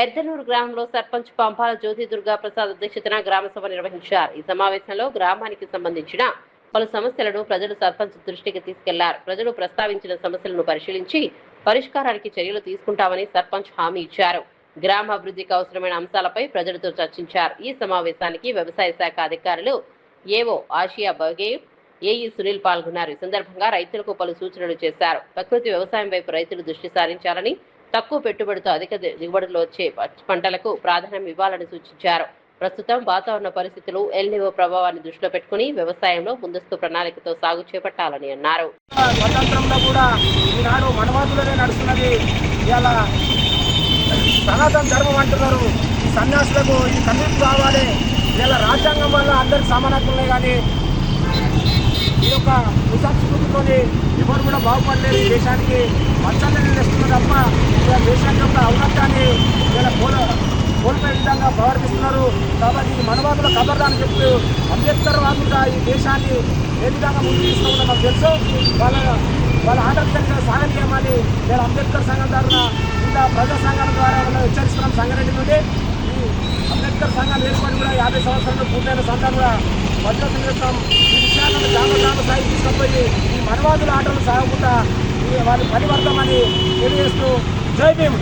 ఎర్దనూరు గ్రామంలో సర్పంచ్ పంపాల జ్యోతి దుర్గా ప్రసాద్ అధ్యక్షతన గ్రామ సభ నిర్వహించారు. ఈ సమావేశంలో గ్రామానికి సంబంధించిన పలు సమస్యలను ప్రజలు సర్పంచ్ దృష్టికి తీసుకెళ్లారు. ప్రజలు ప్రస్తావించిన సమస్యలను పరిశీలించి పరిష్కారానికి చర్యలు తీసుకుంటామని సర్పంచ్ హామీ ఇచ్చారు. గ్రామ అభివృద్ధికి అవసరమైన అంశాలపై ప్రజలతో చర్చించారు. ఈ సమావేశానికి వ్యవసాయ శాఖ అధికారులు ఏవో ఆసియా బగే, ఏఈ సునీల్ పాల్గొన్నారు. ఈ సందర్భంగా రైతులకు పలు సూచనలు చేశారు. ప్రకృతి వ్యవసాయం వైపు రైతులు దృష్టి సారించాలని, తక్కువ పెట్టుబడితో అధిక దిగుబడులు వచ్చే పంటలకు ప్రాధాన్యం ఇవ్వాలని సూచించారు. ప్రస్తుతం వాతావరణ పరిస్థితులు ఎల్నినో ప్రభావాన్ని దృష్టిలో పెట్టుకుని వ్యవసాయంలో ముందస్తు ప్రణాళికతో సాగు చేపట్టాలని అన్నారు. స్వతంత్రంలో కూడా ఈనాడు మనవాదులనే నడుస్తున్నది. ఇలా సనాతన ధర్మం అంటున్నారు. ఈ సన్యాసులకు ఈ కన్నీరు కావాలి. ఇలా రాజ్యాంగం వల్ల అందరికి సమానత్వమే కానీ ఈ యొక్క కుసంస్కృతితోని ఎవరు కూడా బాగుపడలేదు. ఈ దేశానికి మచ్చలని తెస్తున్నారు తప్ప ఇలా దేశానికి యొక్క ఔన్నత్యాన్ని ఇలా కోల్పోయే విధంగా ప్రవర్తిస్తున్నారు. కాబట్టి ఈ మనవాదుల ఖబర్దాన్ని చెప్తూ అంబేద్కర్ వాదులుగా ఈ దేశాన్ని ఏ విధంగా ముందుకు తీసుకుంటుందో మాకు తెలుసు. వాళ్ళ ఆటంకంగా సాగనీయమని నేను అంబేద్కర్ సంఘం తరఫున ఇంకా ప్రజా సంఘాల ద్వారా హెచ్చరిస్తున్నాం. సంగారెడ్డి నుండి ఈ అంబేద్కర్ సంఘాలు ఏర్పడి కూడా 50 సంవత్సరాలు పూర్తయిన సందర్భంగా మద్దతు చేస్తాం. ఈ విషయాలను గ్రామ స్థాయికి తీసుకుపోయి ఈ మనవాదుల ఆటలు సాగకుండా వారిని పరివర్తమని తెలియజేస్తూ జై భీమ్.